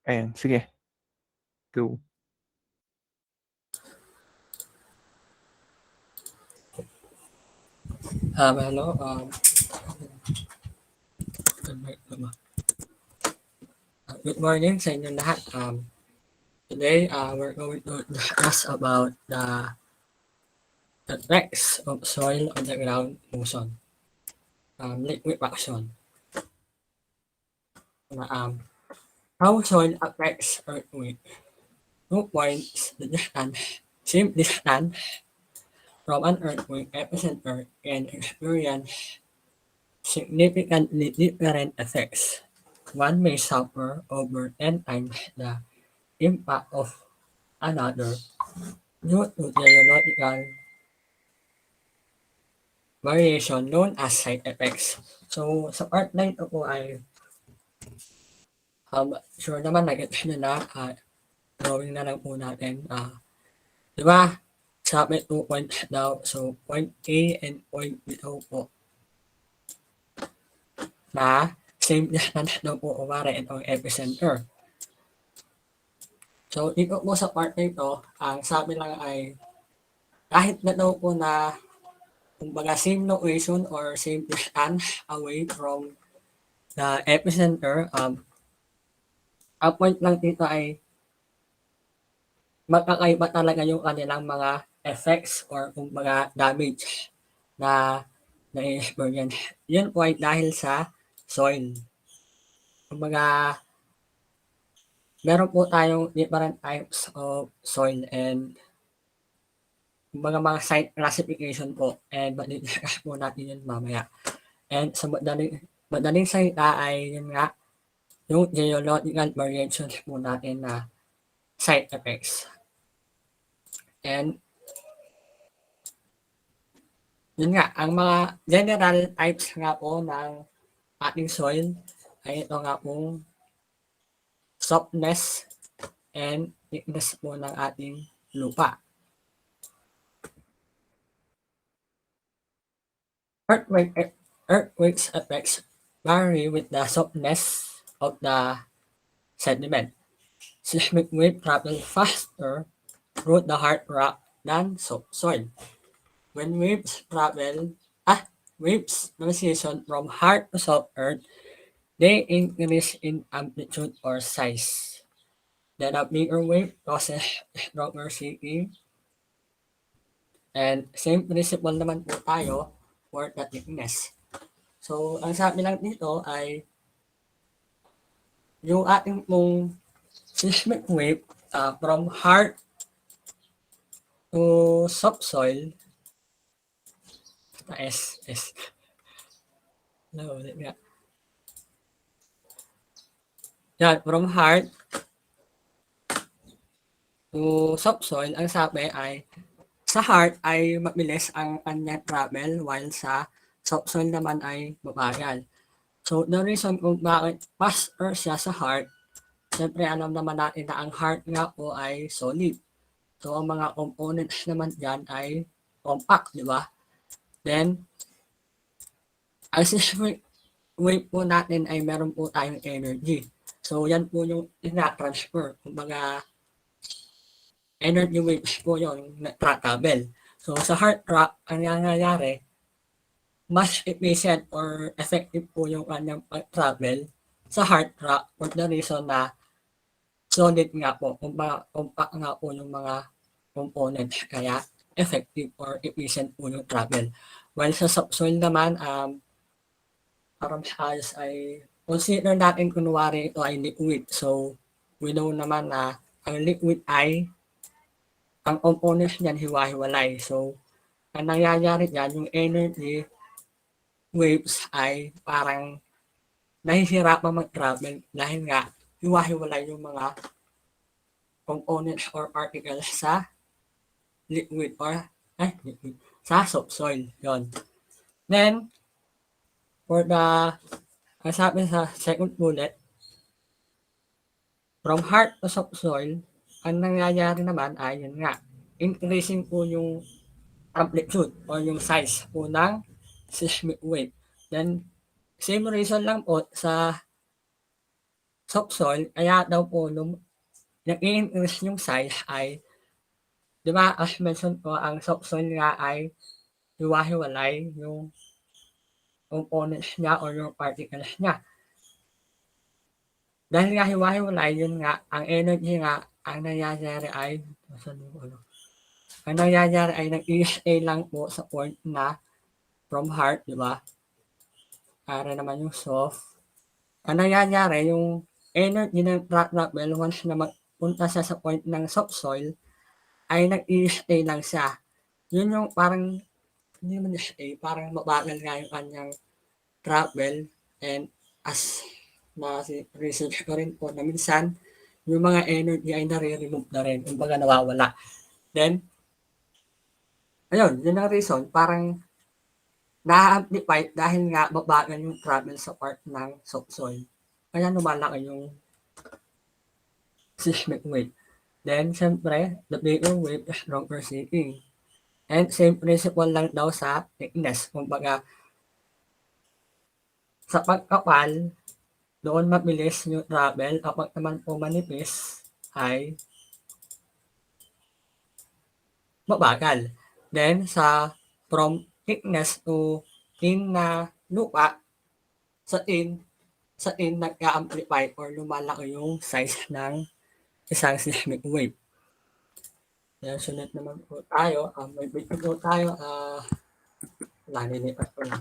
Ayan, sige, go. Hello. Good morning sa inyong lahat. Today, we're going to discuss about the effects of soil on the ground motion, liquefaction. How soil affects earthquake. 2 points the distance, same distance from an earthquake epicenter can experience significantly different effects. One may suffer over 10 times the impact of another due to geological variation known as side effects. So, sa part na ito po ay sure naman nag-gets nyo na, drawing na lang po natin. Di ba, sabi 2 points daw. So, point A and point B daw po na same distance daw po kumari itong epicenter. So, dito po sa part na ito, ang sabi lang ay kahit na daw po na kumbaga same location or same distance away from the epicenter, ang point lang dito ay magkakaiba talaga yung kanilang mga effects or kumbaga damage na na-experience. Yun po ay dahil sa soil. Kumbaga, meron po tayong different types of soil and kumbaga mga site classification po and madidiscuss po natin yun mamaya. And sa madaling salita ay yun nga, yung geological variations po natin na site effects. And yun nga, ang mga general types nga po ng ating soil ay ito nga pong softness and thickness po ng ating lupa. Earthquakes effects vary with the softness of the sediment. Seismic wave travel faster through the hard rock than soil. When waves transition from hard to soft earth, they increase in amplitude or size. Then a bigger wave causes stronger shaking. And same principle naman po tayo for the thickness. So, ang sabi lang dito ay yung ating pong seismic wave from hard to soft soil. S. No, ulit nga. Yan, from hard to soft soil, ang sabi ay sa hard ay mabilis ang kanyang travel while sa soft soil naman ay mabagal. So, the reason kung bakit faster siya sa hard, siyempre alam naman natin na ang hard nga po ay solid. So, ang mga components naman dyan ay compact, di ba? Then, ang seismic wave po natin ay meron po tayong energy. So, yan po yung ina-transfer. Kumbaga, energy waves po yung na-travel. So, sa hard rock, ang nangyayari, mas efficient or effective po yung kanyang travel sa hard rock for the reason na solid nga po, compact nga po yung mga components, kaya effective or efficient po yung travel. While sa subsoil naman, parang ayos ay consider natin kunwari ito ay liquid. So, we know naman na ang liquid ay ang components niyan hiwa-hiwalay. So, ang nangyayari dyan, yung energy waves ay parang nahihirapan mag-travel dahil nga hiwa-hiwalay yung mga components or particles sa liquid or sa subsoil. Yon. Then, for the sabi sa second bullet, from hard to subsoil, ang nangyayari naman ay yun nga, increasing po yung amplitude or yung size po ng seismic wave. Then, same reason lang po sa subsoil kaya daw po nag-i-increase yung size ay 'di ba as mention ko ang subsoil nga ay hiwa-hiwalay yung components niya or yung particles niya. Dahil nga hiwa-hiwalay yun nga ang energy nga ang nangyayari ay ang nangyayari ay nag-i-stay lang po sa point na from heart, 'di ba? Para naman yung soft. Ang nangyayari yung energy ng travel once na magpunta siya sa point ng subsoil ay nag-i-stay lang siya. Yun yung parang hindi naman stay, parang mabagal nga yung kanyang travel and as research ko rin po na minsan yung mga energy ay nare-remove na rin, kumbaga nawawala. Then, ayun, yun ang reason, parang na-amplify dahil nga mabagal yung travel sa part ng subsoil. Kaya lumalaki yung seismic wave. Then, syempre, the bigger wave is stronger shaking. And same principle lang daw sa thickness. Kumbaga, sa pagkapal, doon mabilis yung travel. Kapag naman po manipis, ay mabagal. Then, from thickness to thin na lupa, sa tin nag-amplify or lumalaki yung size ng isang seismic wave. Then, sunod naman po tayo. May video po tayo. Nalilipat ko lang.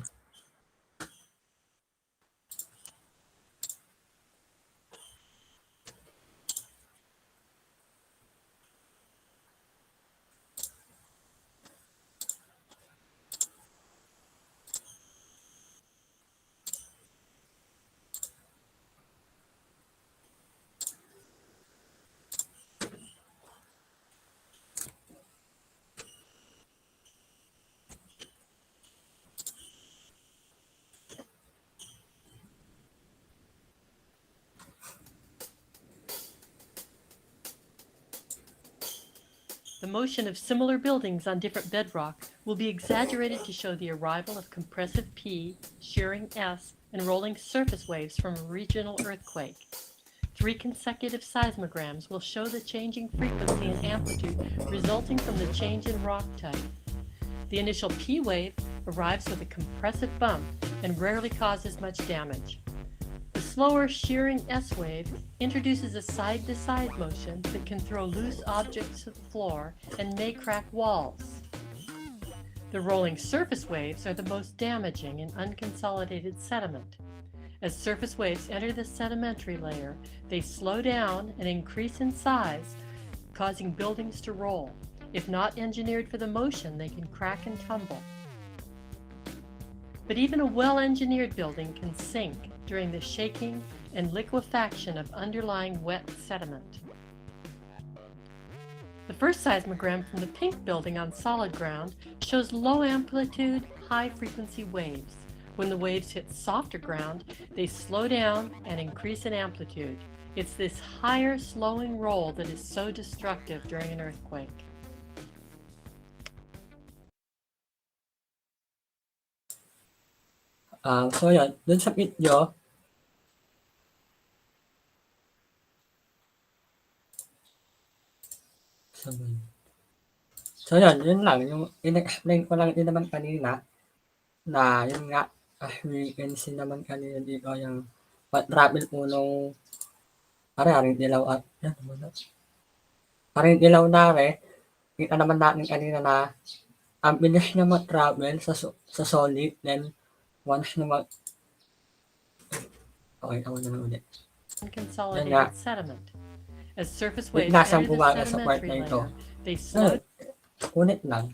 The motion of similar buildings on different bedrock will be exaggerated to show the arrival of compressive P, shearing S, and rolling surface waves from a regional earthquake. 3 consecutive seismograms will show the changing frequency and amplitude resulting from the change in rock type. The initial P wave arrives with a compressive bump and rarely causes much damage. The slower shearing S wave introduces a side-to-side motion that can throw loose objects to the floor and may crack walls. The rolling surface waves are the most damaging in unconsolidated sediment. As surface waves enter the sedimentary layer, they slow down and increase in size, causing buildings to roll. If not engineered for the motion, they can crack and tumble. But even a well-engineered building can sink during the shaking and liquefaction of underlying wet sediment. The first seismogram from the pink building on solid ground shows low amplitude, high frequency waves. When the waves hit softer ground, they slow down and increase in amplitude. It's this higher slowing roll that is so destructive during an earthquake. So yan, dun sa video, so yan, yun lang, yung in-explain ko lang din naman kanina, na yun nga, as we can see naman kanina dito, yung travel po nung haring dilaw at, yan, haring dilaw na kita naman natin kanina na ang bilis na mag-travel sa solid, then once na okay, ako na ulit. Unconsolidated sediment. As surface waves Nasang enter the bumaga sa part na sedimentary ito. layer, they slow. Ulit lang.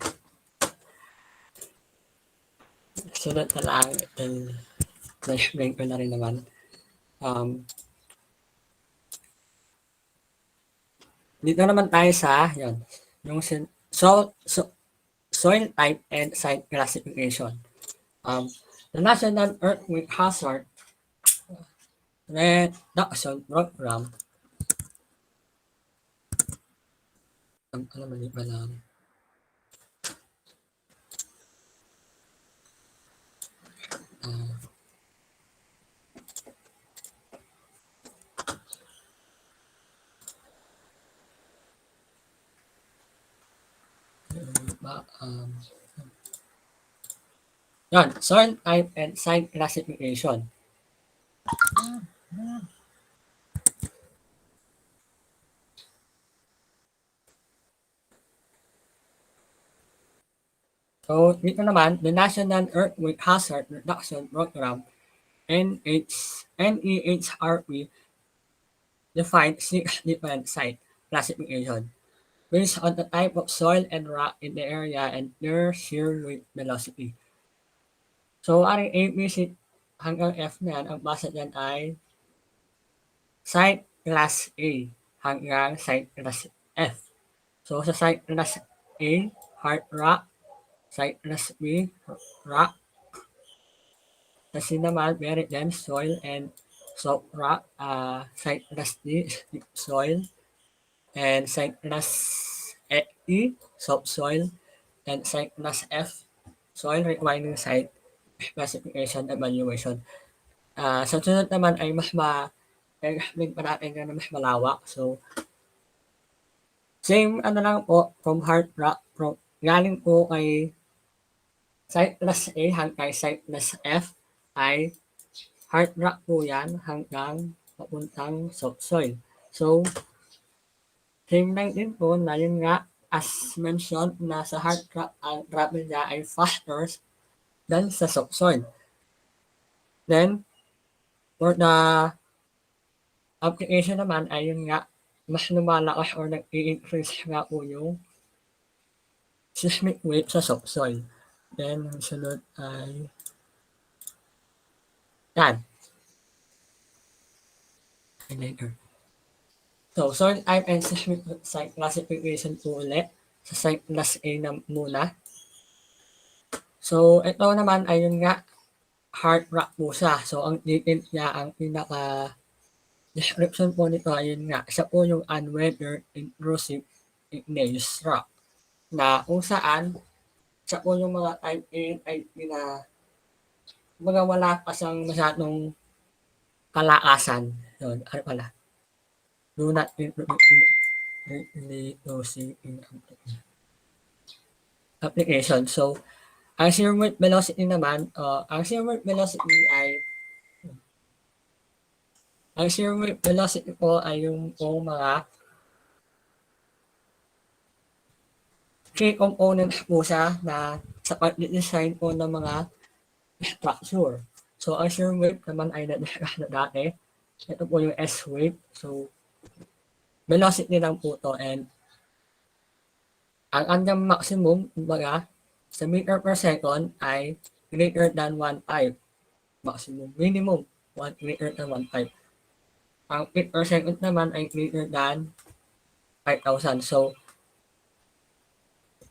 Sunod na lang, na-explain ko na rin naman. Dito naman tayo sa, yun, yung soil type and site classification. The National Earthquake Hazard Reduction Program. Mali ba lang? Yan, soil type and site classification. So, dito naman, the National Earthquake Hazard Reduction Program, NEHRP, defined 6 different site classification based on the type of soil and rock in the area and their shear weight velocity. So, aring ABC hanggang F na yan, ang basa dyan ay site class A hanggang site class F. So, sa site class A, hard rock, site class B, rock. Sa C naman, very dense soil and soft rock. Site class D, deep soil. And site class E, soft soil. And site class F, soil requiring site classification evaluation. Sa sunod naman ay mas explain pa natin na mas malawak. So, same ano lang po, from hard rock, galing po kay site class A hanggang site class F ay hard rock po yan hanggang papuntang soft soil. So, same lang din po na yun nga, as mentioned, na sa hard rock, ang gravel niya ay faster than sa soft soil. Then, for the application naman ay yun nga, mas lumalakas or nag-i-increase nga po yung seismic wave sa soft soil. Then, ang sunod ay yan. Later. So, soil type and seismic site classification po ulit. Sa site class A na muna. So, ito naman ay yun nga, hard rock po siya. So, ang detail niya, ang pinaka description po nito ay yun nga, siya po yung unweathered intrusive igneous rock na kung saan siya po yung mga type A ay mga wala pa siyang masyadong kalakasan. Yun, ano pala? Do not intrusive in application. So, ang shear weight velocity naman, ang shear weight velocity po ay yung mga key components po siya na sa pag-design po ng mga structure. So, ang shear weight naman ay na-discuss na dati. Ito po yung S weight. So, velocity lang po to and ang kanyang maximum, kumbaga, sa meter per second ay greater than 1.5. Maximum. Minimum, 1 greater than 1.5. Ang feet per second naman ay greater than 5,000. So,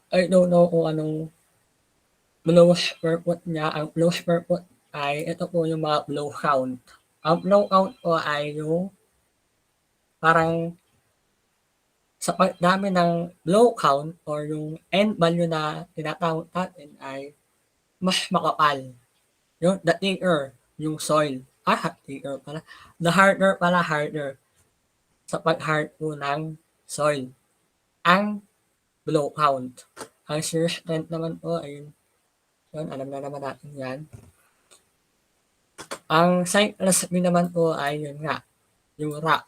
I don't know kung anong blows per foot niya. Ang blows per foot ay ito po yung mga blow count. Ang blow count po ay yung parang sa pagdami ng blow count or yung end value na tinatawag natin ay mas makapal. Yung the thicker, yung soil. Thicker pala. The harder pala, harder. Sa pag-hard po ng soil. Ang blow count. Ang shear strength naman po ay yun, alam na naman natin yan. Ang site class B naman po ay yun nga, yung rock.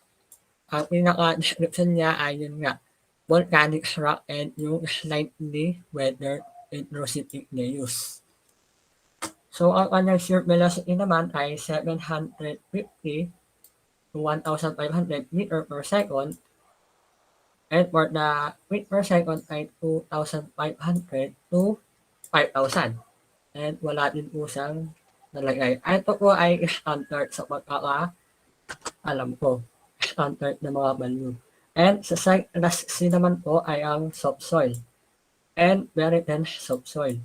Ang pinaka-description niya ay yun nga, volcanic rock and yung slightly weathered intrusive igneous. So, ang kanyang shear velocity naman ay 750 to 1,500 meter per second. And for the weight per second ay 2,500 to 5,000. And wala din po siyang nalagay. Ito po ay standard sa pagkaka-alam ko. Standard na mga value. And sa site class C naman po ay ang soft soil. And very dense soft soil.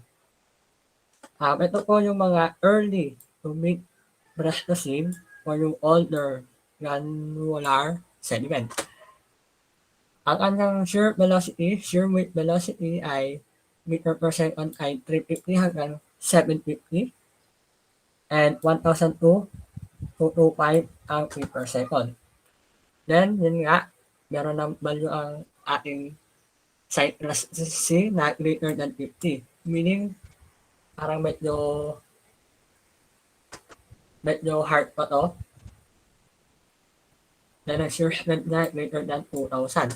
Ito po yung mga early to mid Pleistocene or yung older granular sediment. Ang kanyang shear weight velocity ay meter per second ay 350 hanggang 750 and 1,002 to 225 ang feet per second. Then, yun nga, meron ng value ang ating site elasticity na greater than 50. Meaning, parang medyo hard pa to. Then, ang shear strength na greater than 2,000.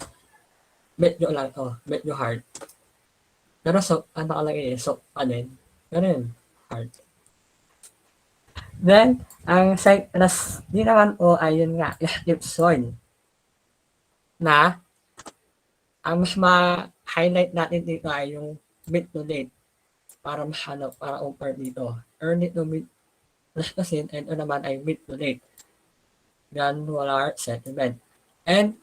Medyo lang to. Medyo hard. Pero so, ano nakalagay so, pa din. Ganun, hard. Then, ang site elasticity naman o ayun nga, elastic soil. Na, ang mas ma-highlight natin dito ay yung mid to late para mahanap, para compare dito. Early to mid Pleistocene and ito naman ay mid to late granular sediment. And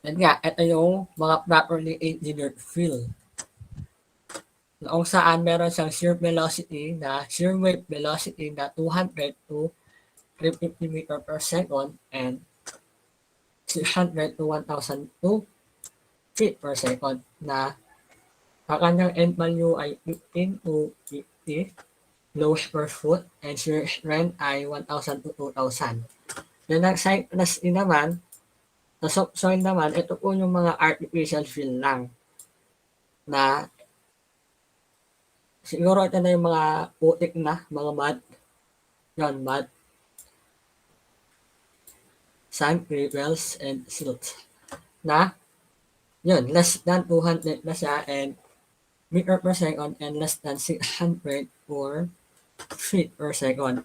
nga, ito yung mga properly engineered fill. Noong saan meron siyang shear velocity na shear wave velocity na 200 to 350 meter per second and 600 to 1,002 feet per second na ang kanyang end value ay 15 to 50 loads per foot and shear strength ay 1,000 to 2,000. Then ang site elasticity naman, sa subsoil naman, ito po yung mga artificial fill lang na siguro ito na yung mga putik na, mga mud. Yan, mud. Sand, gravels, and silt. Na, yun, less than 200 na siya and meter per second and less than 600 or feet per second.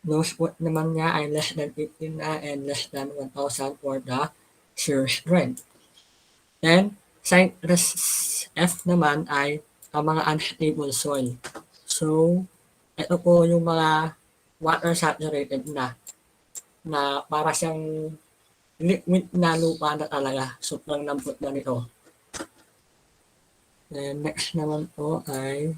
Those foot naman niya ay less than 15 na and less than 1,000 for the shear strength. Then, site F naman ay ang mga unstable soil. So, ito po yung mga water saturated na para siyang liquid na lupa na talaga. Sobrang lambot na nito. Then, next naman po ay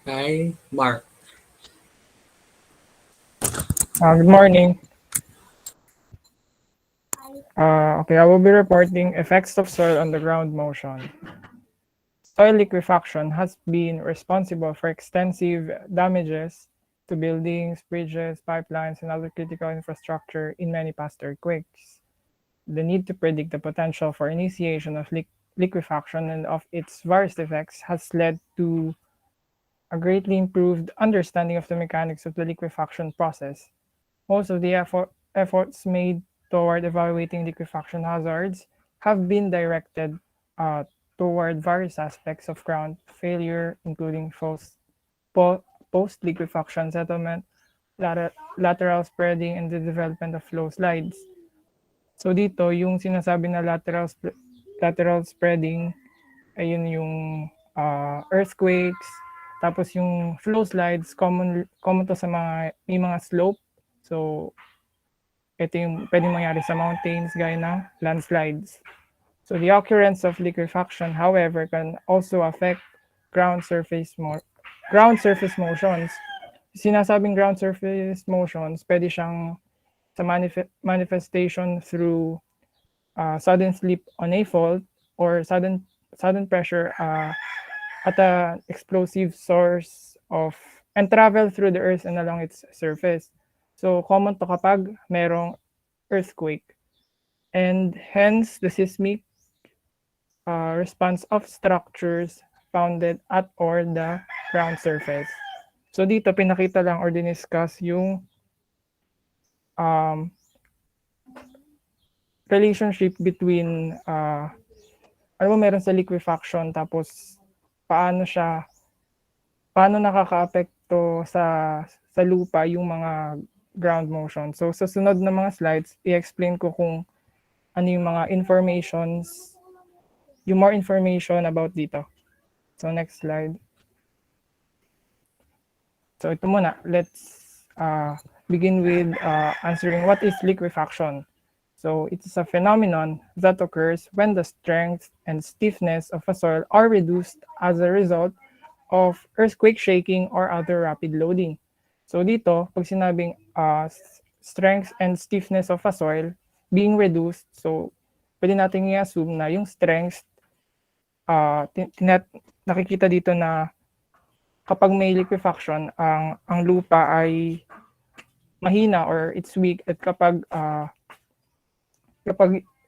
kay Mark. Good morning. Okay, I will be reporting effects of soil on the ground motion. Soil liquefaction has been responsible for extensive damages to buildings, bridges, pipelines, and other critical infrastructure in many past earthquakes. The need to predict the potential for initiation of liquefaction and of its various effects has led to a greatly improved understanding of the mechanics of the liquefaction process. Most of the efforts made toward evaluating liquefaction hazards have been directed toward various aspects of ground failure, including post-liquefaction settlement, lateral spreading, and the development of flow slides. So dito, yung sinasabi na lateral spreading, ayun yung earthquakes, tapos yung flow slides, common to sa may mga slope. So, ito yung pwedeng mangyari sa mountains gaya ng landslides. So, the occurrence of liquefaction, however, can also affect ground surface motions. Sinasabing ground surface motions, pwede siyang sa manifestation through sudden slip on a fault or sudden pressure at an explosive source of and travel through the earth and along its surface. So, common to kapag merong earthquake. And hence, the seismic response of structures founded at or the ground surface. So, dito, pinakita lang or diniscuss yung relationship between meron sa liquefaction tapos paano nakaka-apekto sa lupa yung mga ground motion. So sa sunod na mga slides, i-explain ko kung ano yung mga more information about dito. So next slide. So ito muna, let's begin with answering what is liquefaction. So it is a phenomenon that occurs when the strength and stiffness of a soil are reduced as a result of earthquake shaking or other rapid loading. So dito, pag sinabing strength and stiffness of a soil being reduced, so pwede natin i-assume na yung strength, nakikita dito na kapag may liquefaction, ang lupa ay mahina or it's weak at kapag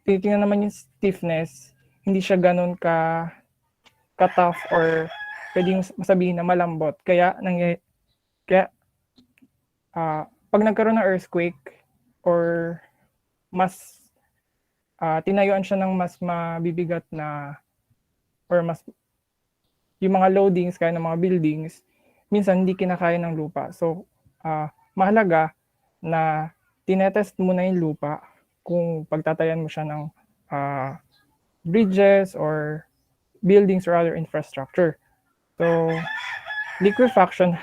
titingnan naman yung stiffness, hindi siya ganun ka-tough or pwedeng masabihin na malambot. Kaya pag nagkaroon ng earthquake or mas tinayuan siya ng mas mabibigat na or mas yung mga loadings kaya ng mga buildings, minsan hindi kinakaya ng lupa. So, mahalaga na tinetest muna yung lupa kung pagtatayan mo siya ng bridges or buildings or other infrastructure. So, liquefaction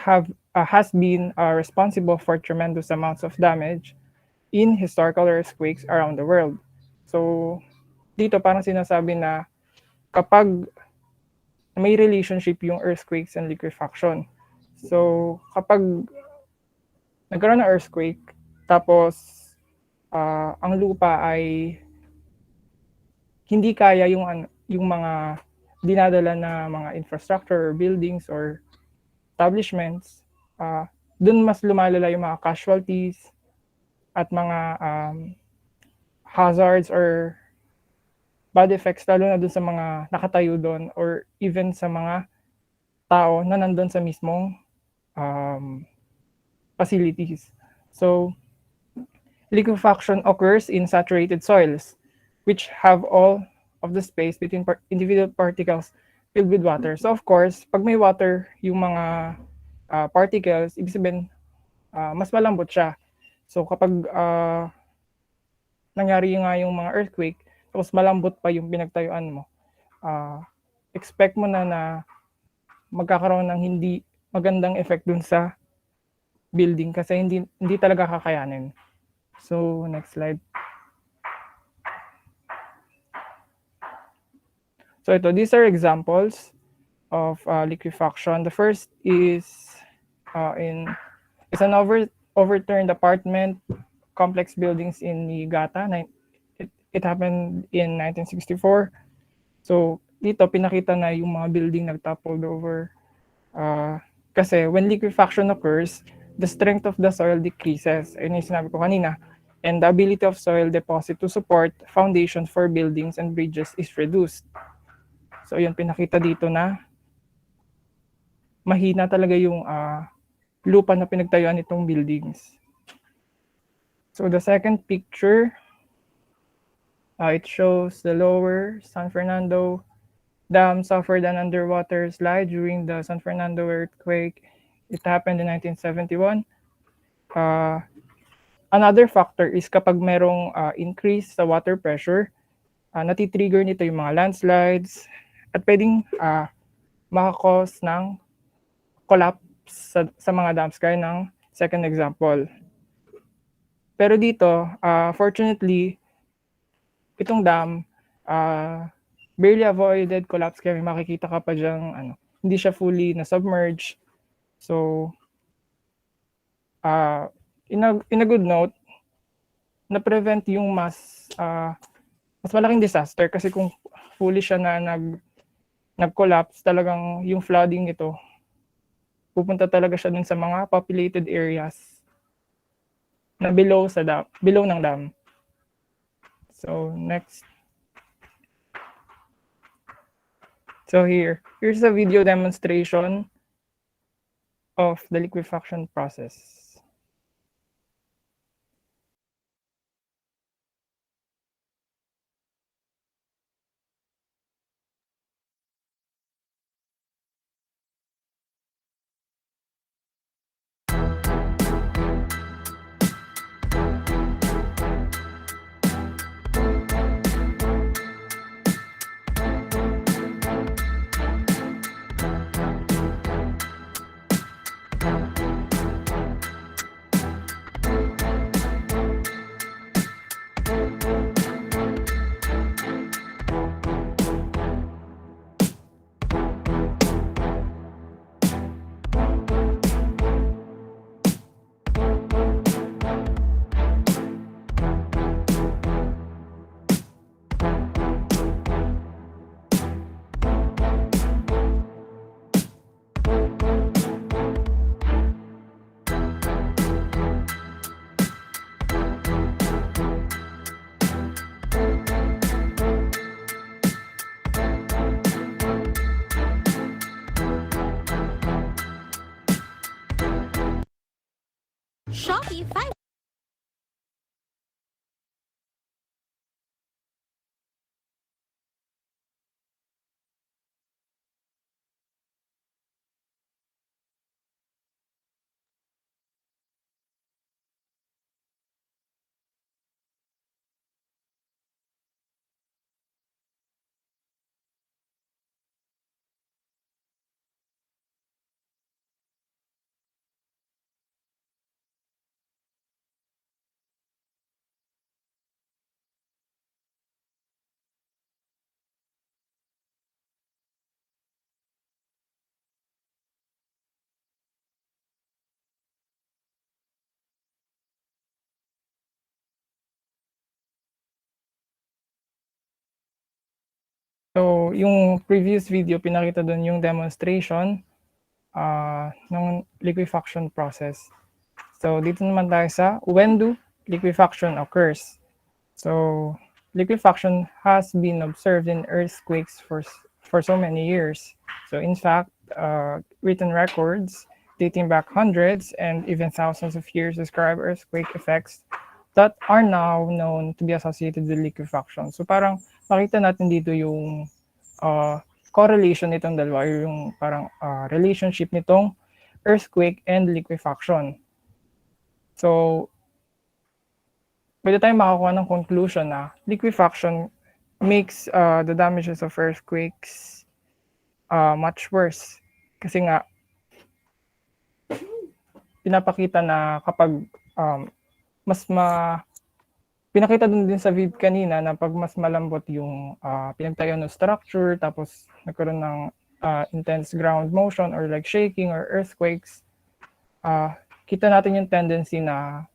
has been responsible for tremendous amounts of damage in historical earthquakes around the world. So, dito parang sinasabi na kapag may relationship yung earthquakes and liquefaction. So, kapag nagkaroon ng earthquake, tapos ang lupa ay hindi kaya yung mga dinadala na mga infrastructure or buildings or establishments, dun mas lumalala yung mga casualties at mga hazards or bad effects, lalo na dun sa mga nakatayo doon or even sa mga tao na nandun sa mismong facilities. So, liquefaction occurs in saturated soils, which have all of the space between individual particles filled with water. So, of course, pag may water, yung mga particles, ibig sabihin, mas malambot siya. So, kapag nangyari nga yung mga earthquake, tapos malambot pa yung pinagtayuan mo, expect mo na magkakaroon ng hindi magandang effect dun sa building kasi hindi talaga kakayanin. So, next slide. So these are examples of liquefaction. The first is it's an overturned apartment complex buildings in Niigata. It happened in 1964. So dito pinakita na yung mga building nag-toppled over. Kasi when liquefaction occurs, the strength of the soil decreases. Ayun yung sinabi ko kanina. And the ability of soil deposit to support foundations for buildings and bridges is reduced. So yun, pinakita dito na mahina talaga yung lupa na pinagtayuan nitong buildings. So the second picture, it shows the lower San Fernando Dam suffered an underwater slide during the San Fernando earthquake. It happened in 1971. Another factor is kapag merong increase sa water pressure, natitrigger nito yung mga landslides at pwedeng makakause ng collapse sa mga dams gaya ng second example. Pero dito, fortunately, itong dam barely avoided collapse kaya may makikita ka pa dyang hindi siya fully na-submerge. So, in a good note, na-prevent yung mas malaking disaster kasi kung fully siya na nag-collapse, talagang yung flooding nito, pupunta talaga siya dun sa mga populated areas na below ng dam. So, next. So here's a video demonstration of the liquefaction process. Coffee 5. So, yung previous video, pinakita doon yung demonstration ng liquefaction process. So, dito naman tayo sa when do liquefaction occurs. So, liquefaction has been observed in earthquakes for so many years. So, in fact, written records dating back hundreds and even thousands of years describe earthquake effects that are now known to be associated with liquefaction. So, parang makita natin dito yung correlation nitong dalawa, yung parang relationship nitong earthquake and liquefaction. So, pwede tayong makakuha ng conclusion na liquefaction makes the damages of earthquakes much worse. Kasi nga, pinapakita na kapag pinakita dun din sa vid kanina na pag mas malambot yung pinagtayo ng structure, tapos nagkaroon ng intense ground motion or like shaking or earthquakes, kita natin yung tendency na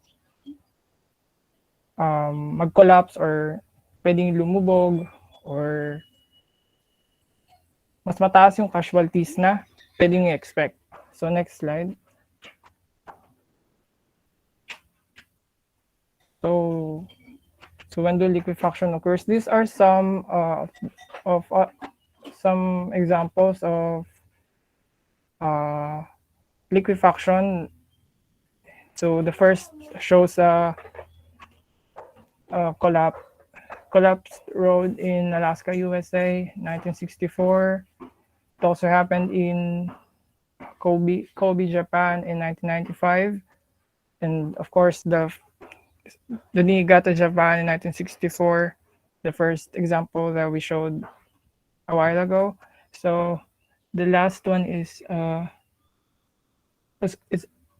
mag-collapse or pwedeng lumubog or mas mataas yung casualties na pwedeng i-expect. So next slide. So when the liquefaction occurs, these are some some examples of liquefaction. So the first shows a collapsed road in Alaska, USA, 1964. It also happened in Kobe, Japan in 1995. And of course, the Niigata, Japan in 1964, the first example that we showed a while ago. So the last one is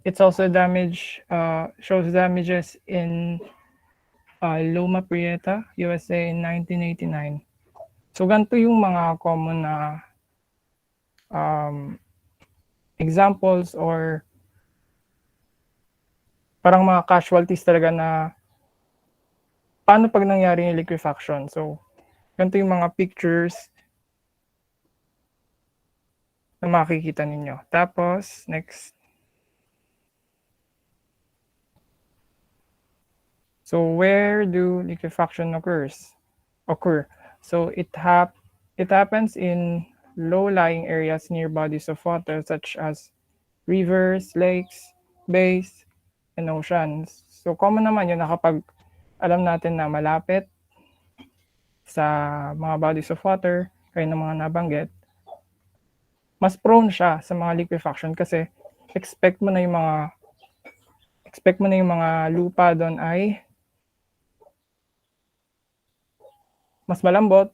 it's also shows damages in Loma Prieta, USA in 1989. So ganito yung mga common na examples or parang mga casualties talaga na paano pag nangyari yung liquefaction. So ganito yung mga pictures na makikita ninyo. Tapos, next. So where do liquefaction occur? So it happens in low-lying areas near bodies of water such as rivers, lakes, bays, and oceans. So common naman yun na kapag alam natin na malapit sa mga bodies of water, kaya ng mga nabanggit, mas prone siya sa mga liquefaction kasi expect mo na yung mga lupa doon ay mas malambot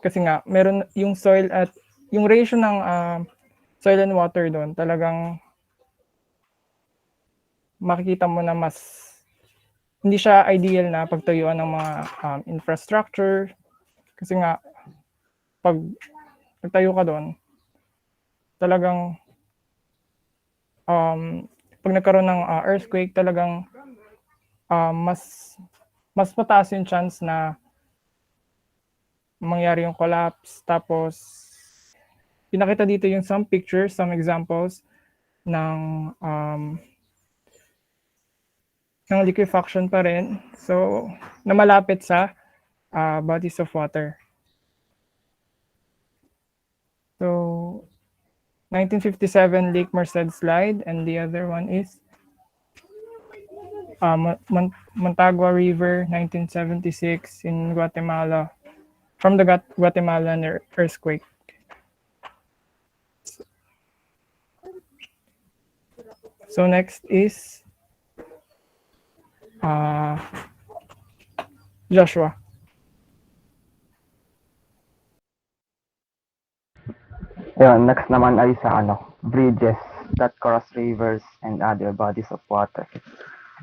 kasi nga meron yung soil at yung ratio ng soil and water doon talagang makikita mo na mas hindi siya ideal na pagtayuan ng mga infrastructure kasi nga pag nagtayo ka doon talagang pag nagkaroon ng earthquake talagang mas mataas yung chance na mangyari yung collapse. Tapos pinakita dito yung some pictures, some examples ng liquefaction pa rin. So na malapit sa bodies of water. So 1957 Lake Merced slide, and the other one is Montagua River, 1976 in Guatemala, from the Guatemalan earthquake. So next is Joshua. Ayun, next naman ay sa bridges that cross rivers and other bodies of water.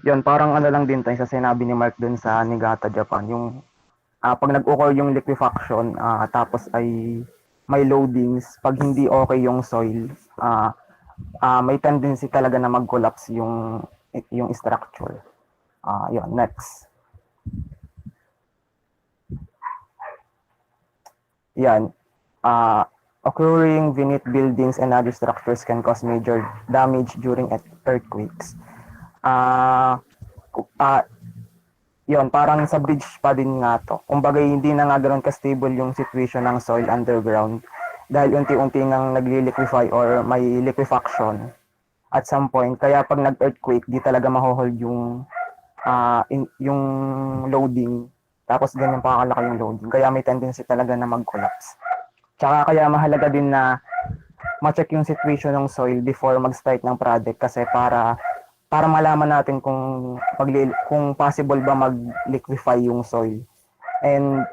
Yun, parang lang din tayo sa sinabi ni Mark dun sa Niigata, Japan. Yung pag nag-occur yung liquefaction, tapos ay may loadings, pag hindi okay yung soil, may tendency talaga na mag-collapse yung structure. Yun, next. Yan. Occurring beneath buildings and other structures can cause major damage during earthquakes. Yun, parang sa bridge pa din nga to. Kumbaga, hindi na nga ganoon ka-stable yung situation ng soil underground dahil unti-unti nang nagli-liquefy or may liquefaction at some point. Kaya pag nag-earthquake, di talaga mahohold yung loading. Tapos ganyan pa kalaki yung loading. Kaya may tendency talaga na mag-collapse. Tsaka kaya mahalaga din na ma-check yung situation ng soil before mag-start ng project kasi para malaman natin kung possible ba mag-liquefy yung soil. And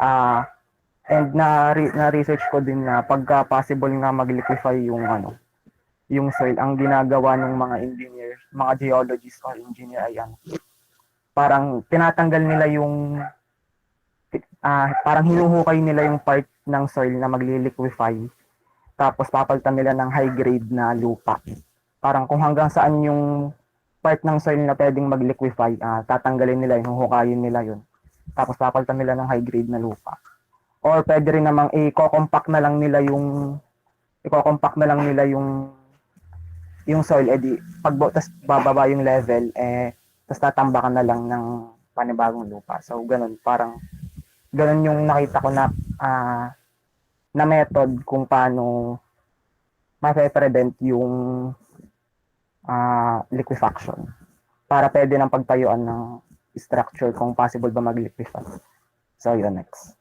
na-research ko din na pagka possible nga mag-liquefy yung soil, ang ginagawa ng mga engineers, mga geologists or engineer ay parang tinatanggal nila yung parang hinuhukay nila yung part ng soil na magli-liquefy. Tapos papalitan nila ng high grade na lupa. Parang kung hanggang saan yung part ng soil na pwedeng mag-liquefy, tatanggalin nila yun, huhukayin nila yun. Tapos papalitan nila ng high grade na lupa. Or pwede rin namang i-compact na lang nila yung soil, edi tas bababa yung level, tas tatambakan na lang ng panibagong lupa. So ganun, parang ganun yung nakita ko na method kung paano ma-prevent yung liquefaction para pwede nang pagtayuan ng structure kung possible ba mag-liquefy. So yun, next.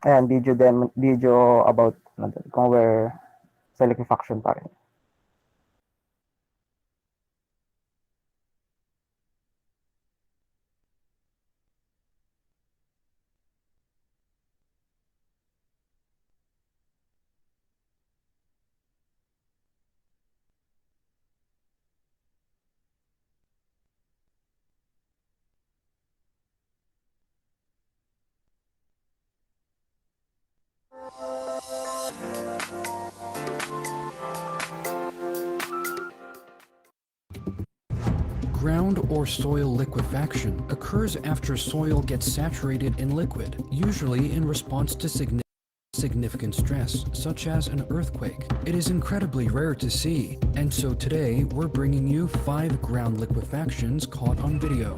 Ayan, video about kung where sa liquefaction pa rin. Ground or soil liquefaction occurs after soil gets saturated in liquid, usually in response to significant stress, such as an earthquake. It is incredibly rare to see, and so today we're bringing you 5 ground liquefactions caught on video.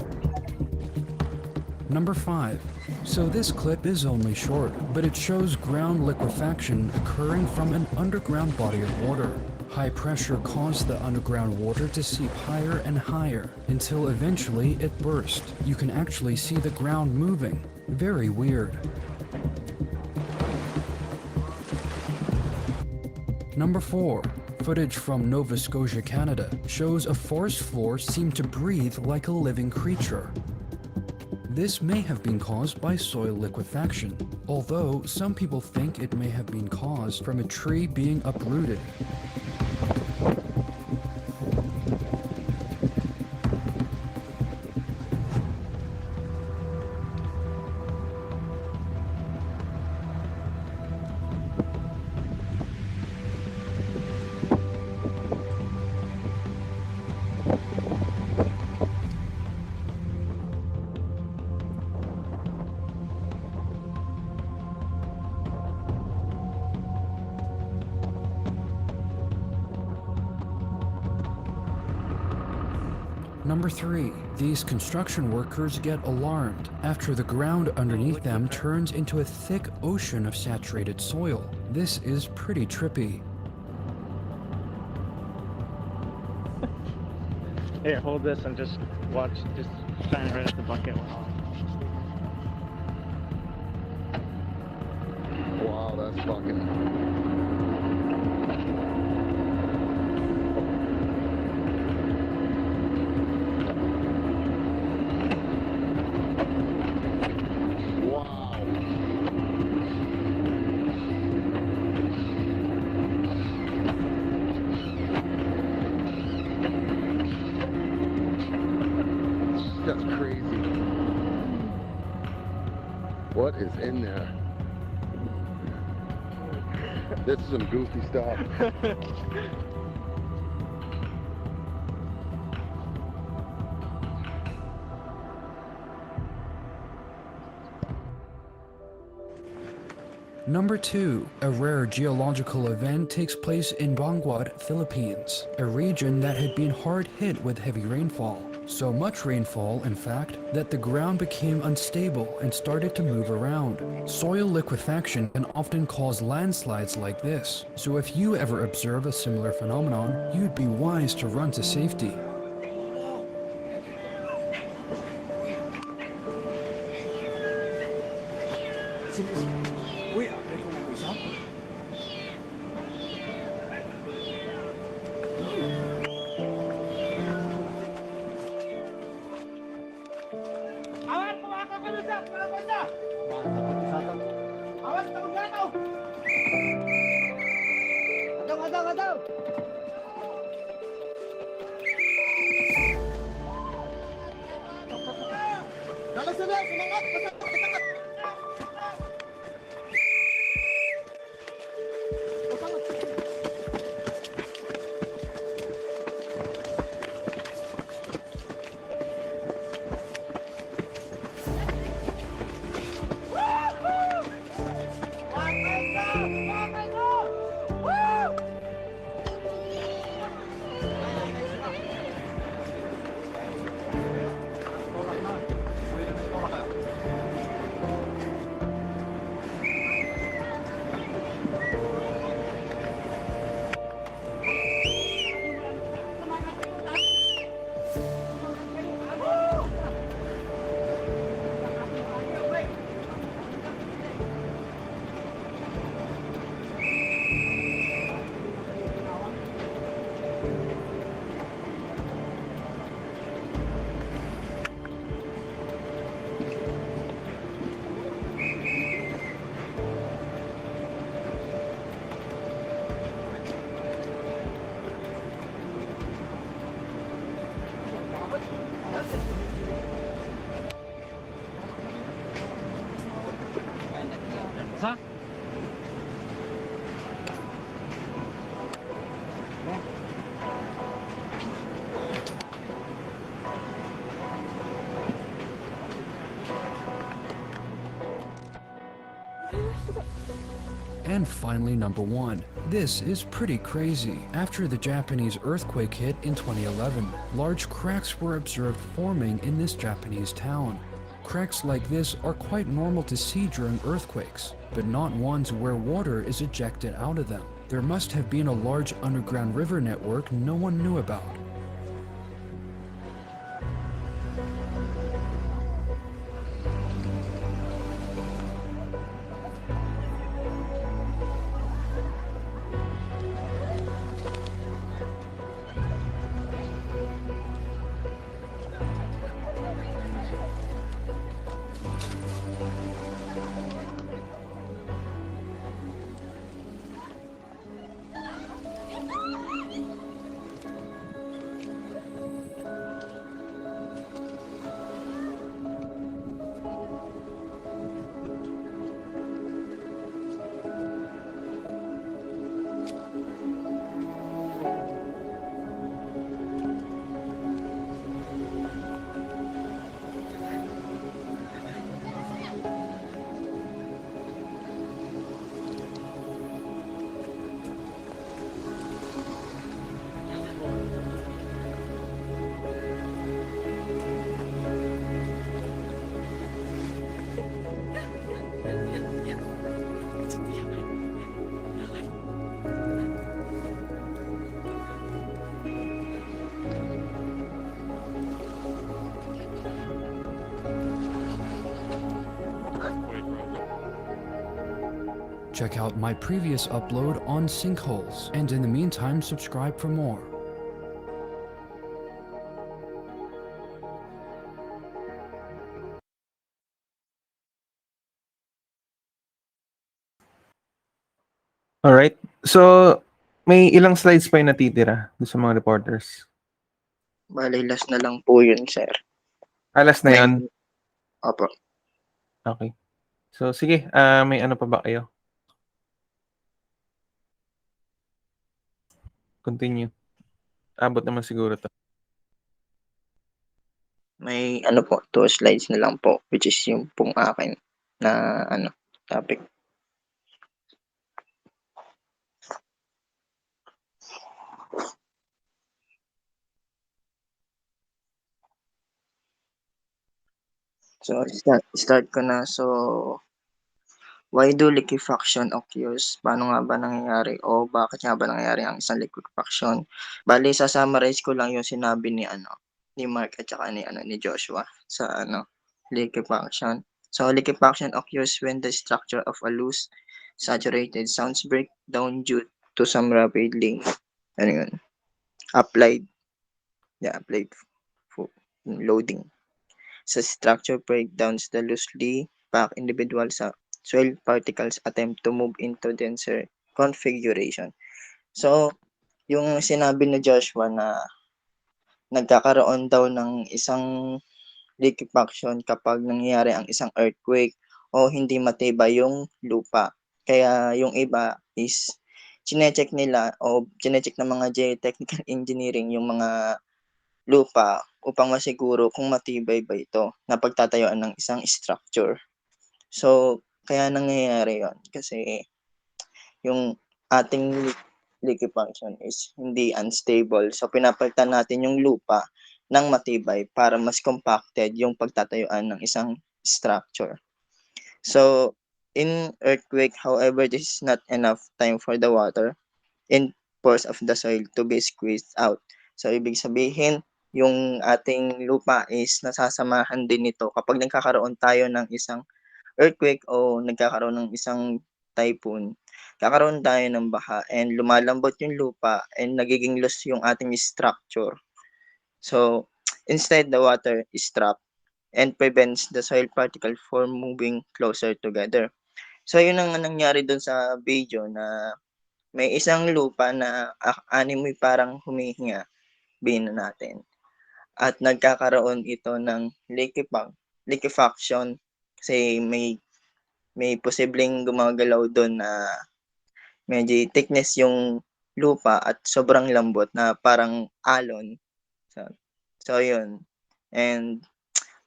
Number 5. So this clip is only short, but it shows ground liquefaction occurring from an underground body of water. High pressure caused the underground water to seep higher and higher until eventually it burst. You can actually see the ground moving. Very weird. Number 4. Footage from Nova Scotia, Canada shows a forest floor seem to breathe like a living creature. This may have been caused by soil liquefaction, although some people think it may have been caused from a tree being uprooted. Number 3. These construction workers get alarmed after the ground underneath them turns into a thick ocean of saturated soil. This is pretty trippy. Here, hold this and just watch. Just shine it right at the bucket. Wow, that's fucking. Wow. That's crazy. What is in there? This is some goofy stuff. Number 2. A rare geological event takes place in Banguat, Philippines, a region that had been hard hit with heavy rainfall. So much rainfall, in fact, that the ground became unstable and started to move around. Soil liquefaction can often cause landslides like this, so if you ever observe a similar phenomenon, you'd be wise to run to safety. And finally, number 1. This is pretty crazy. After the Japanese earthquake hit in 2011, large cracks were observed forming in this Japanese town. Cracks like this are quite normal to see during earthquakes, but not ones where water is ejected out of them. There must have been a large underground river network no one knew about. Check out my previous upload on sinkholes, and in the meantime, subscribe for more. Alright. So, may ilang slides pa yung natitira doon sa mga reporters? Bale, last na lang po yun, sir. Alas na yun? Opo. Okay. So, sige. May ano pa ba kayo? Continue. Abot naman siguro to. May ano po, 2 slides na lang po, which is yung pong akin na topic. So, start ko na. So, why do liquefaction occurs? Paano nga ba nangyayari o bakit nga ba nangyayari ang isang liquefaction? Bale, sa-summarize ko lang yung sinabi ni Mark at saka ni Joshua sa liquefaction. So, liquefaction occurs when the structure of a loose saturated sounds break down due to some rapidly applied loading. Sa structure breakdowns, the loosely packed individual sa soil particles attempt to move into denser configuration. So, yung sinabi ni Joshua na nagkakaroon daw ng isang liquefaction kapag nangyayari ang isang earthquake o hindi matibay yung lupa. Kaya yung iba is chinecheck nila o chinecheck ng mga geotechnical engineering yung mga lupa upang masiguro kung matibay ba ito na pagtatayuan ng isang structure. So, kaya nangyayari yon kasi yung ating liquefaction is hindi unstable. So, pinapalitan natin yung lupa ng matibay para mas compacted yung pagtatayuan ng isang structure. So, in earthquake, however, this is not enough time for the water and pores of the soil to be squeezed out. So, ibig sabihin, yung ating lupa is nasasamahan din nito kapag nagkakaroon tayo ng isang earthquake o nagkakaroon ng isang typhoon. Kakaroon tayo ng baha and lumalambot yung lupa and nagiging loose yung ating structure. So, instead, the water is trapped and prevents the soil particle from moving closer together. So, yun ang nangyari dun sa video na may isang lupa na animoy parang humihinga, bina natin. At nagkakaroon ito ng liquefaction kasi may posibleng gumagalaw doon na medyo thickness yung lupa at sobrang lambot na parang alon. So yun. And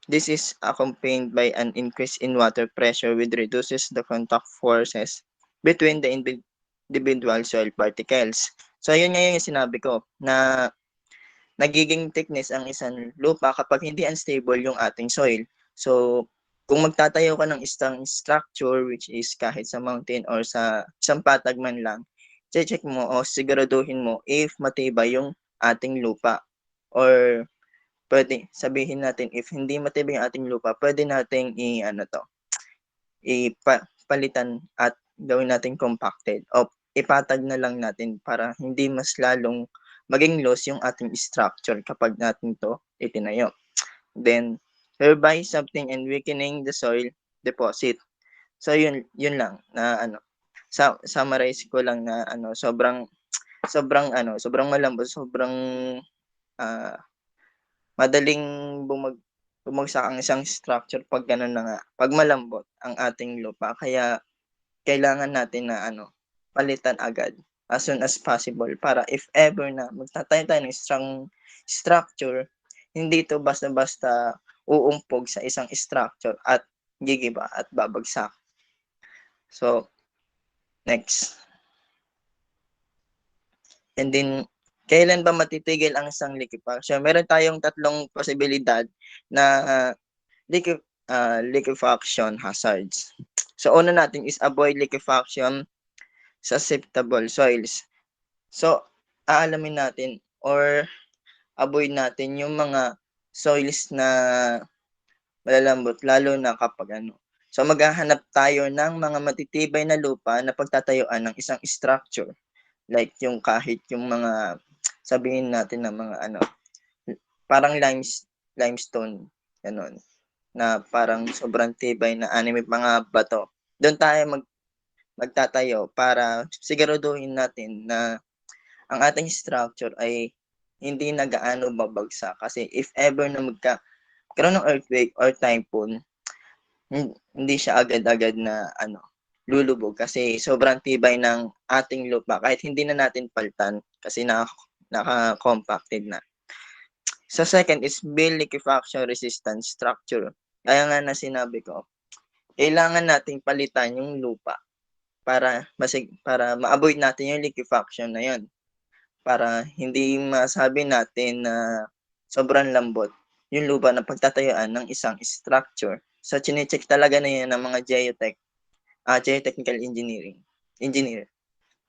this is accompanied by an increase in water pressure which reduces the contact forces between the individual soil particles. So yun nga yung sinabi ko na nagiging thickness ang isang lupa kapag hindi unstable yung ating soil. So, kung magtatayo ka ng isang structure which is kahit sa mountain or sa isang patag man lang, check mo o siguraduhin mo if matibay yung ating lupa. Or pwede sabihin natin if hindi matibay yung ating lupa, pwede nating ipalitan at gawin natin compacted o ipatag na lang natin para hindi mas lalong maging loose yung ating structure kapag natin to itinayo. Then, hereby something and weakening the soil deposit. So, yun lang na summarize ko lang na sobrang malambot, sobrang madaling bumagsak ang isang structure pag ganun na nga, pag malambot ang ating lupa. Kaya, kailangan natin na palitan agad as soon as possible para if ever na magtatayo tayo ng strong structure, hindi ito basta-basta uumpog sa isang structure at gigiba at babagsak. So, next. And then, kailan ba matitigil ang isang liquefaction? Meron tayong tatlong posibilidad na liquefaction hazards. So, una natin is avoid liquefaction susceptible soils. So, aalamin natin or avoid natin yung mga soils na malalambot lalo na kapag So maghahanap tayo ng mga matitibay na lupa na pagtatayuan ng isang structure. Like yung kahit yung mga, sabihin natin na mga ano, parang limestone, ganun, na parang sobrang tibay na anime mga bato. Doon tayo magtatayo para siguraduhin natin na ang ating structure ay hindi na gaano babagsak. Kasi if ever na magkaroon ng earthquake or typhoon, hindi siya agad-agad na lulubog kasi sobrang tibay ng ating lupa kahit hindi na natin paltan kasi naka-compacted na. Sa second is build liquefaction resistant structure. Kaya nga na sinabi ko, kailangan nating palitan yung lupa para ma-avoid natin yung liquefaction na yun. Para hindi masabi natin na sobrang lambot yung lupa na pagtatayuan ng isang structure. So, chinecheck talaga na yan ng mga geotechnical engineer.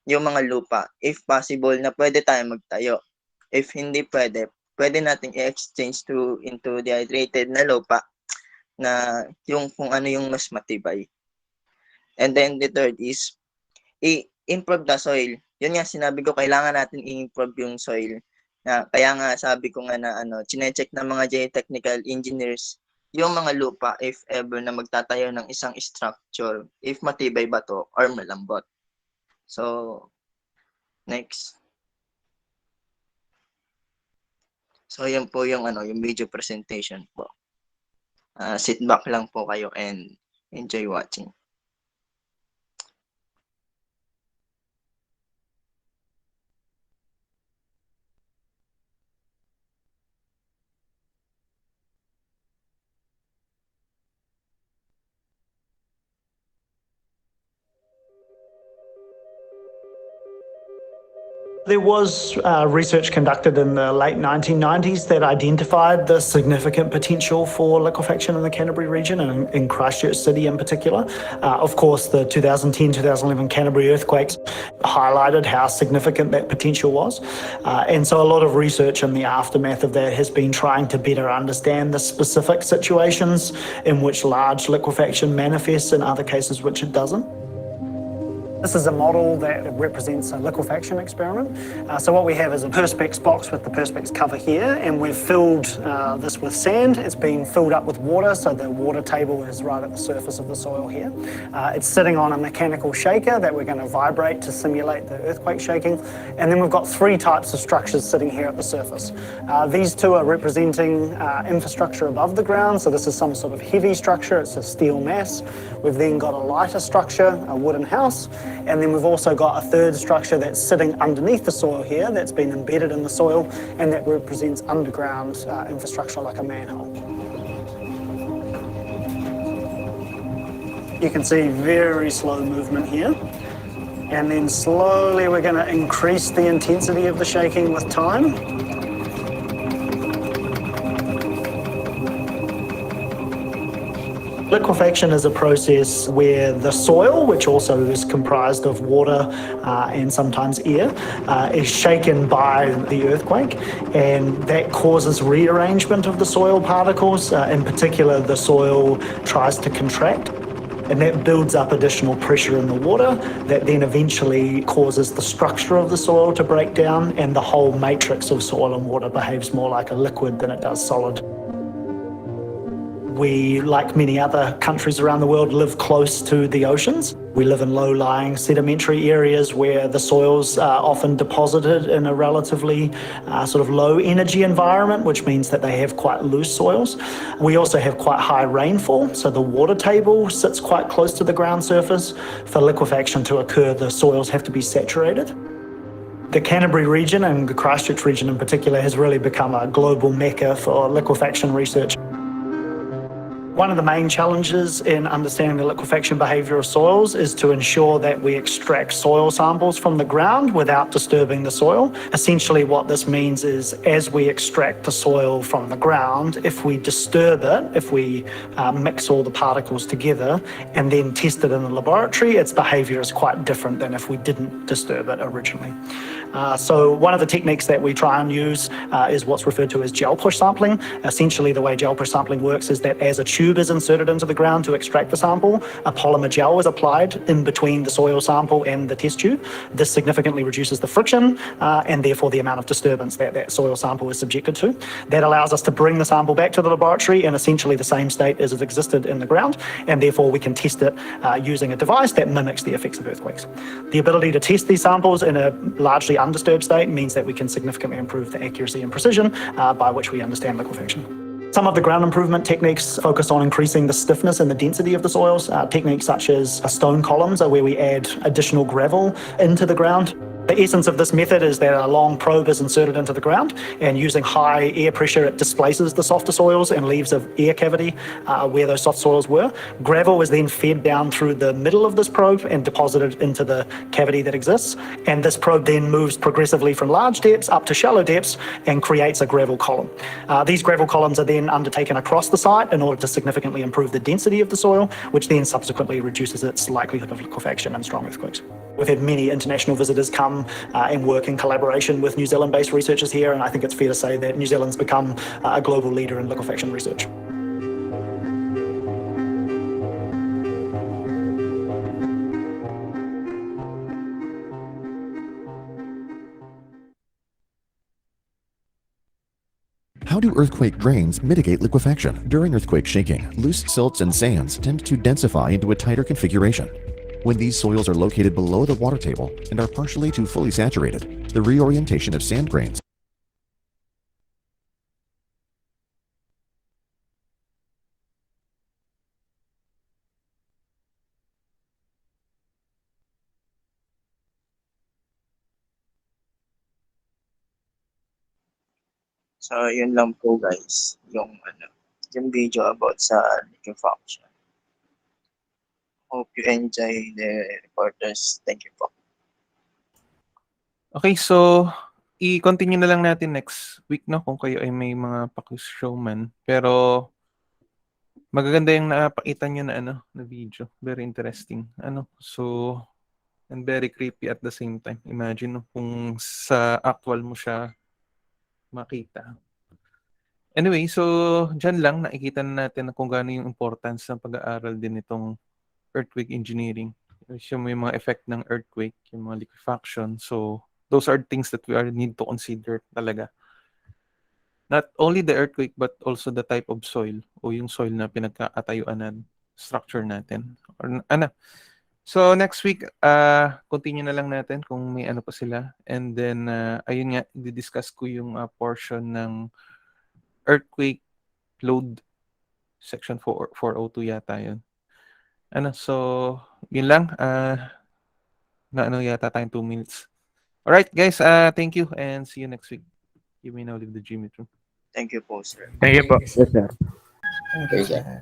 Yung mga lupa, if possible na pwede tayo magtayo. If hindi pwede nating i-exchange into dehydrated na lupa na yung kung ano yung mas matibay. And then the third is improve the soil. Yun nga sinabi ko, kailangan natin i-improve yung soil. Kaya nga sabi ko nga na chinecheck ng mga geotechnical engineers yung mga lupa if ever na magtatayo ng isang structure, if matibay ba to or malambot. So, next. So, yan po yung yung video presentation po. Sit back lang po kayo and enjoy watching. There was research conducted in the late 1990s that identified the significant potential for liquefaction in the Canterbury region and in Christchurch City in particular. Of course, the 2010-2011 Canterbury earthquakes highlighted how significant that potential was. And so a lot of research in the aftermath of that has been trying to better understand the specific situations in which large liquefaction manifests, in other cases which it doesn't. This is a model that represents a liquefaction experiment. So what we have is a Perspex box with the Perspex cover here, and we've filled this with sand. It's been filled up with water, so the water table is right at the surface of the soil here. It's sitting on a mechanical shaker that we're going to vibrate to simulate the earthquake shaking. And then we've got three types of structures sitting here at the surface. These two are representing infrastructure above the ground. So this is some sort of heavy structure. It's a steel mass. We've then got a lighter structure, a wooden house. And then we've also got a third structure that's sitting underneath the soil here, that's been embedded in the soil, and that represents underground infrastructure like a manhole. You can see very slow movement here. And then slowly we're going to increase the intensity of the shaking with time. Liquefaction is a process where the soil, which also is comprised of water and sometimes air, is shaken by the earthquake, and that causes rearrangement of the soil particles. In particular, the soil tries to contract, and that builds up additional pressure in the water that then eventually causes the structure of the soil to break down, and the whole matrix of soil and water behaves more like a liquid than it does solid. We, like many other countries around the world, live close to the oceans. We live in low-lying sedimentary areas where the soils are often deposited in a relatively sort of low-energy environment, which means that they have quite loose soils. We also have quite high rainfall, so the water table sits quite close to the ground surface. For liquefaction to occur, the soils have to be saturated. The Canterbury region, and the Christchurch region in particular, has really become a global mecca for liquefaction research. One of the main challenges in understanding the liquefaction behaviour of soils is to ensure that we extract soil samples from the ground without disturbing the soil. Essentially what this means is, as we extract the soil from the ground, if we disturb it, if we mix all the particles together and then test it in the laboratory, its behaviour is quite different than if we didn't disturb it originally. So one of the techniques that we try and use is what's referred to as gel push sampling. Essentially the way gel push sampling works is that as a tube tube is inserted into the ground to extract the sample, a polymer gel is applied in between the soil sample and the test tube. This significantly reduces the friction and therefore the amount of disturbance that that soil sample is subjected to. That allows us to bring the sample back to the laboratory in essentially the same state as it existed in the ground, and therefore we can test it using a device that mimics the effects of earthquakes. The ability to test these samples in a largely undisturbed state means that we can significantly improve the accuracy and precision by which we understand liquefaction. Some of the ground improvement techniques focus on increasing the stiffness and the density of the soils. Techniques such as stone columns are where we add additional gravel into the ground. The essence of this method is that a long probe is inserted into the ground, and using high air pressure, it displaces the softer soils and leaves an air cavity where those soft soils were. Gravel is then fed down through the middle of this probe and deposited into the cavity that exists. And this probe then moves progressively from large depths up to shallow depths and creates a gravel column. These gravel columns are then undertaken across the site in order to significantly improve the density of the soil, which then subsequently reduces its likelihood of liquefaction and strong earthquakes. We've had many international visitors come and work in collaboration with New Zealand-based researchers here, and I think it's fair to say that New Zealand's become a global leader in liquefaction research. How do earthquake drains mitigate liquefaction? During earthquake shaking, loose silts and sands tend to densify into a tighter configuration. When these soils are located below the water table and are partially to fully saturated, the reorientation of sand grains So, yun lang po guys, yung video about sa liquefaction. Hope you enjoy the reporters. Thank you po. Okay, so i-continue na lang natin next week, no, kung kayo ay may mga paku-show man. Pero magaganda yung napakita nyo na na video. Very interesting. So and very creepy at the same time. Imagine kung sa actual mo siya makita. Anyway, so dyan lang nakikita na natin kung gaano yung importance ng pag-aaral din itong earthquake engineering. Yung may mga effect ng earthquake, yung mga liquefaction. So those are things that we need to consider talaga. Not only the earthquake but also the type of soil o yung soil na pinagkakatayuan ng structure natin. So next week, continue na lang natin kung may pa sila. And then, ayun nga, di-discuss ko yung portion ng earthquake load section 402 yata yun. So, yun lang. Yata tayong 2 minutes. Alright, guys, thank you and see you next week. You may now leave the gym room. Thank you po, sir. Thank you po. Yes, sir. Okay, sir.